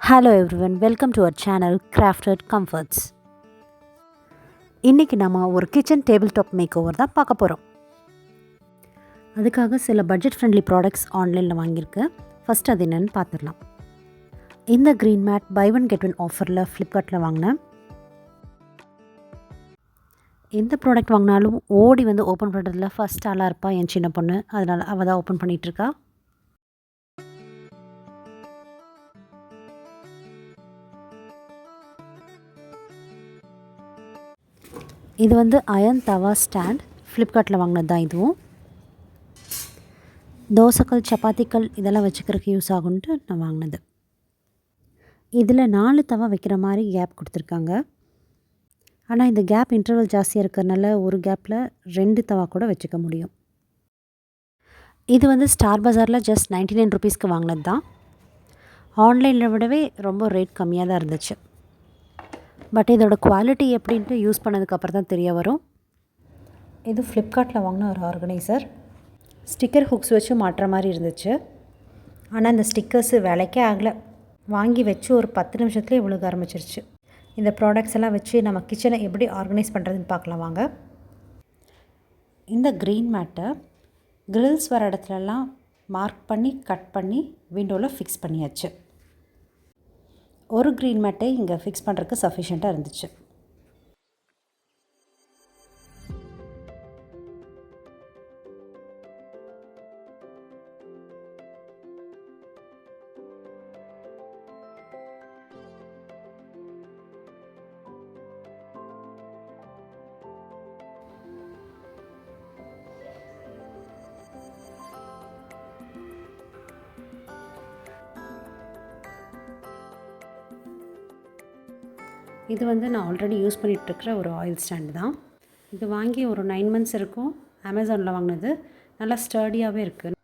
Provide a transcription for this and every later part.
Hello everyone, welcome to our channel Crafted Comforts. இன்றைக்கி நம்ம ஒரு kitchen table top makeover தான் பார்க்க போகிறோம். அதுக்காக சில பட்ஜெட் ஃப்ரெண்ட்லி ப்ராடக்ட்ஸ் ஆன்லைனில் வாங்கியிருக்கேன். ஃபஸ்ட் அது என்னென்னு பார்த்துடலாம். இந்த green mat buy one get one ஆஃபரில் ஃப்ளிப்கார்ட்டில் வாங்கினேன். எந்த ப்ராடக்ட் வாங்கினாலும் ஓடி வந்து ஓப்பன் பண்ணுறதுல ஃபஸ்ட் ஆளாக இருப்பா என் சின்ன பொண்ணு. அதனால் அவள் தான் ஓப்பன் பண்ணிகிட்ருக்கா. இது வந்து அயன் தவா ஸ்டாண்ட், ஃப்ளிப்கார்ட்டில் வாங்கினது தான். இதுவும் தோசைக்கல், சப்பாத்திக்கல் இதெல்லாம் வச்சுக்கிறதுக்கு யூஸ் ஆகுன்ட்டு நான் வாங்கினது. இதில் 4 தவா வைக்கிற மாதிரி கேப் கொடுத்துருக்காங்க. ஆனால் இந்த கேப் இன்டர்வல் ஜாஸ்தியாக இருக்கிறதுனால ஒரு கேப்பில் 2 தவா கூட வச்சுக்க முடியும். இது வந்து ஸ்டார் பஜாரில் ஜஸ்ட் 99 ருபீஸ்க்கு வாங்கினது தான். ஆன்லைனில் விடவே ரொம்ப ரேட் கம்மியாக தான் இருந்துச்சு. பட் இதோட குவாலிட்டி எப்படின்ட்டு யூஸ் பண்ணதுக்கப்புறம் தான் தெரிய வரும். இது ஃப்ளிப்கார்ட்டில் வாங்கின ஒரு ஆர்கனைசர். ஸ்டிக்கர் ஹுக்ஸ் வச்சு மாட்டுற மாதிரி இருந்துச்சு. ஆனால் இந்த ஸ்டிக்கர்ஸு வேலைக்கே ஆகலை. வாங்கி வச்சு ஒரு 10 நிமிஷத்துலேயே விழுக ஆரம்பிச்சிருச்சு. இந்த ப்ராடக்ட்ஸ் எல்லாம் வச்சு நம்ம கிச்சனை எப்படி ஆர்கனைஸ் பண்ணுறதுன்னு பார்க்கலாம் வாங்க. இந்த க்ரீன் மேட்டை கிரில்ஸ் வர இடத்துலலாம் மார்க் பண்ணி கட் பண்ணி விண்டோவில் ஃபிக்ஸ் பண்ணியாச்சு. ஒரு க்ரீன் மேட்டை இங்கே ஃபிக்ஸ் பண்ணுறதுக்கு சஃபிஷியண்ட்டாக இருந்துச்சு. இது வந்து நான் ஆல்ரெடி யூஸ் பண்ணிகிட்ருக்கிற ஒரு ஆயில் ஸ்டாண்டு தான். இது வாங்கி ஒரு 9 மந்த்ஸ் இருக்கும். அமேசானில் வாங்கினது. நல்லா ஸ்டர்டியாகவே இருக்குது.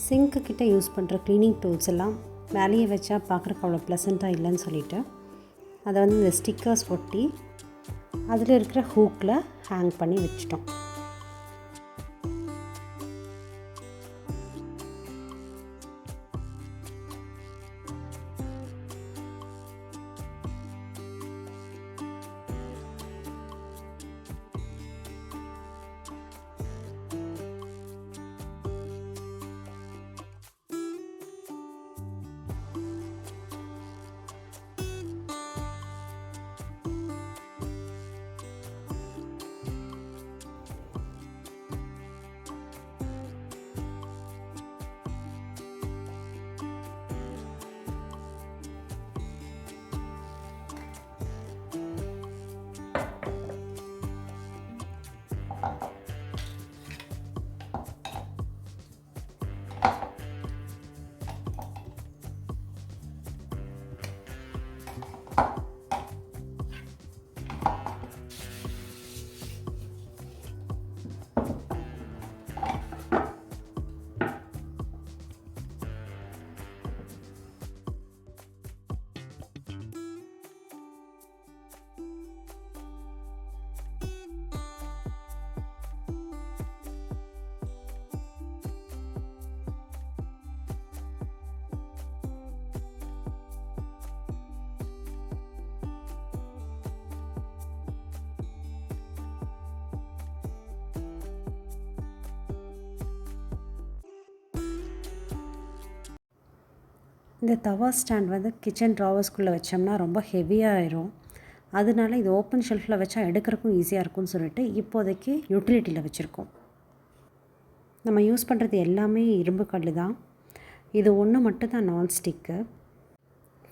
சிங்க்கு கிட்டே யூஸ் பண்ணுற க்ளீனிங் டூல்ஸ் எல்லாம் மேலேயே வச்சா பார்க்குறக்கு அவ்வளோ ப்ளசண்ட்டாக இல்லைன்னு சொல்லிவிட்டு அதை வந்து இந்த ஸ்டிக்கர்ஸ் ஒட்டி அதில் இருக்கிற ஹூக்கில் ஹேங் பண்ணி வச்சிட்டோம். இந்த தவா ஸ்டாண்ட் வந்து கிச்சன் ட்ராவர்ஸ்குள்ளே வச்சோம்னா ரொம்ப ஹெவியாக ஆயிரும். அதனால இது ஓப்பன் ஷெல்ஃபில் வச்சா எடுக்கிறக்கும் ஈஸியாக இருக்கும்னு சொல்லிட்டு இப்போதைக்கு யூட்டிலிட்டியில் வச்சுருக்கோம். நம்ம யூஸ் பண்ணுறது எல்லாமே இரும்பு கல் தான். இது ஒன்று மட்டும் தான் நான்ஸ்டிக்கு.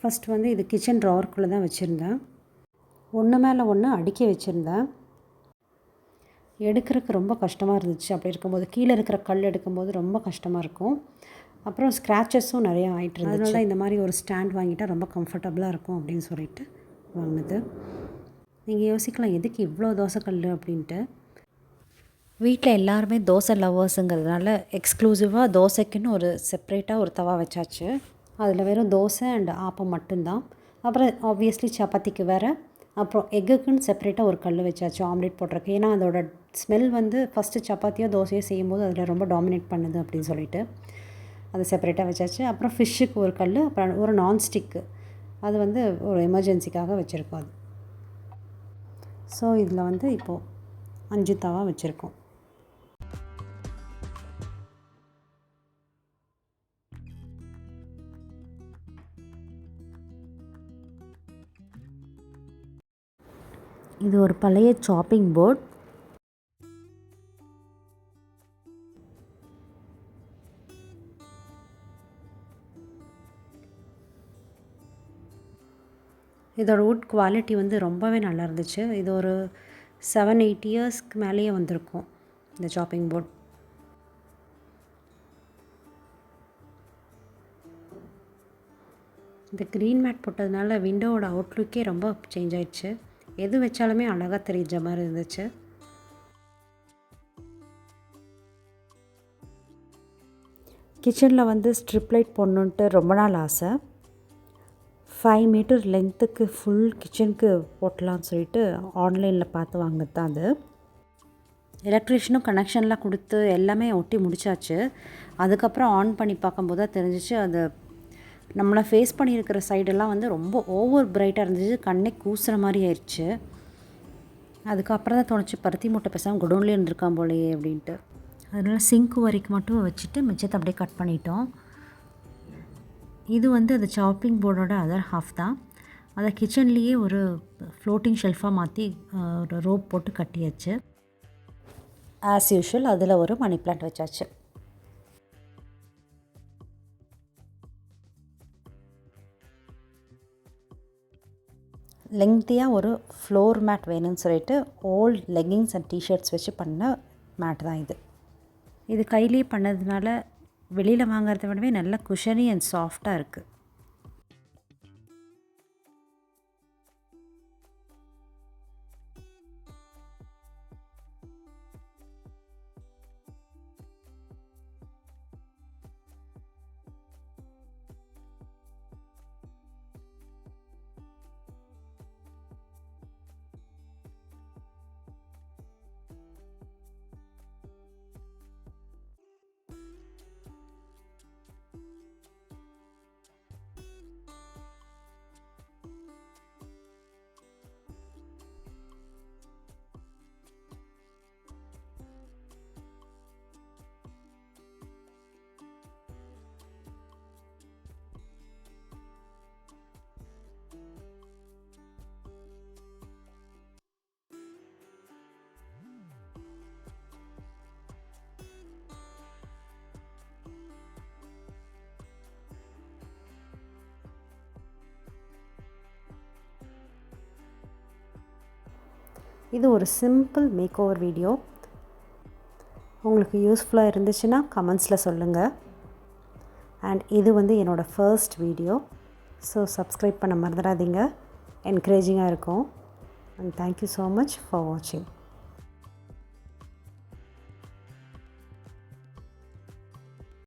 ஃபஸ்ட் வந்து இது கிச்சன் ட்ராவருக்குள்ளே தான் வச்சுருந்தேன். ஒன்று மேலே ஒன்று அடுக்கி வச்சுருந்தேன். எடுக்கிறதுக்கு ரொம்ப கஷ்டமாக இருந்துச்சு. அப்படி இருக்கும்போது கீழே இருக்கிற கல் எடுக்கும்போது ரொம்ப கஷ்டமாக இருக்கும். அப்புறம் ஸ்க்ராச்சஸும் நிறையா ஆகிட்டு இருந்துச்சு. அதனால இந்த மாதிரி ஒரு ஸ்டாண்ட் வாங்கிட்டால் ரொம்ப கம்ஃபர்டபுளாக இருக்கும் அப்படின்னு சொல்லிட்டு வாங்கினது. நீங்கள் யோசிக்கலாம் எதுக்கு இவ்வளோ தோசைக்கல் அப்படின்ட்டு. வீட்டில் எல்லாருமே தோசை லவ்வர்ஸுங்கிறதுனால எக்ஸ்க்ளூசிவாக தோசைக்குன்னு ஒரு செப்ரேட்டாக ஒரு தவா வச்சாச்சு. அதில் வெறும் தோசை அண்ட் ஆப்பம் மட்டும்தான். அப்புறம் ஆப்வியஸ்லி சப்பாத்திக்கு வேறு, அப்புறம் எக்குக்குன்னு செப்ரேட்டாக ஒரு கல் வச்சாச்சு ஆம்லேட் போட்டிருக்கு. ஏன்னா அதோட ஸ்மெல் வந்து ஃபஸ்ட்டு சப்பாத்தியோ தோசையோ செய்யும்போது அதில் ரொம்ப டாமினேட் பண்ணுது அப்படின்னு சொல்லிட்டு அதை செப்பரேட்டாக வச்சாச்சு. அப்புறம் ஃபிஷ்ஷுக்கு ஒரு கல், அப்புறம் ஒரு நான்ஸ்டிக்கு, அது வந்து ஒரு எமர்ஜென்சிக்காக வச்சுருக்கோம் அது. ஸோ இதில் வந்து இப்போது 5 தவா வச்சுருக்கோம். இது ஒரு பழைய சாப்பிங் போர்ட். இதோட வுட் குவாலிட்டி வந்து ரொம்பவே நல்லா இருந்துச்சு. இது ஒரு 7-8 இயர்ஸ்க்கு மேலேயே வந்திருக்கும் இந்த சாப்பிங் போர்ட். இந்த க்ரீன் மேட் போட்டதுனால விண்டோவோட அவுட்லுக்கே ரொம்ப சேஞ்ச் ஆயிடுச்சு. எது வச்சாலுமே அழகாக தெரிஞ்ச மாதிரி இருந்துச்சு. கிச்சனில் வந்து ஸ்ட்ரிப் லைட் போடணுன்ட்டு ரொம்ப நாள் ஆசை. 5 மீட்டர் லென்த்துக்கு ஃபுல் கிச்சனுக்கு போட்டலான்னு சொல்லிட்டு ஆன்லைனில் பார்த்து வாங்கினது தான் அது. எலக்ட்ரிஷியனும் கனெக்ஷன்லாம் கொடுத்து எல்லாமே ஒட்டி முடித்தாச்சு. அதுக்கப்புறம் ஆன் பண்ணி பார்க்கும்போது தான் தெரிஞ்சிச்சு, அது நம்மளை ஃபேஸ் பண்ணியிருக்கிற சைடெல்லாம் வந்து ரொம்ப ஓவர் பிரைட்டாக இருந்துச்சு. கண்ணே கூசுகிற மாதிரி ஆயிடுச்சு. அதுக்கப்புறம் தான் தோணுச்சு பருத்தி மூட்டை பேசாமல் குடோன்லேயே இருந்திருக்கான் போலையே அப்படின்ட்டு. அதனால் சிங்க் வரைக்கும் மட்டும் வச்சுட்டு மிச்சத்தை அப்படியே கட் பண்ணிட்டோம். இது வந்து அது சாப்பிங் போர்டோட அதர் ஹாஃப் தான். அதை கிச்சன்லேயே ஒரு ஃப்ளோட்டிங் ஷெல்ஃபாக மாற்றி ஒரு ரோப் போட்டு கட்டியாச்சு. ஆஸ் யூஷுவல் அதில் ஒரு மணி பிளான்ட் வச்சாச்சு. லெங்க்த்தியாக ஒரு ஃப்ளோர் மேட் வேணும்னு சொல்லிட்டு ஓல்ட் லெகிங்ஸ் அண்ட் டிஷர்ட்ஸ் வச்சு பண்ண மேட் தான் இது. இது கையிலே பண்ணதுனால வெளியில் வாங்குறத விடவே நல்ல குஷனி அண்ட் சாஃப்டாக இருக்குது. இது ஒரு சிம்பிள் மேக் ஓவர் வீடியோ. உங்களுக்கு யூஸ்ஃபுல்லாக இருந்துச்சுன்னா கமெண்ட்ஸில் சொல்லுங்கள். அண்ட் இது வந்து என்னோடய ஃபர்ஸ்ட் வீடியோ. ஸோ சப்ஸ்கிரைப் பண்ண மறந்துடாதீங்க. என்கரேஜிங்காக இருக்கும். And thank you so much for வாட்சிங்.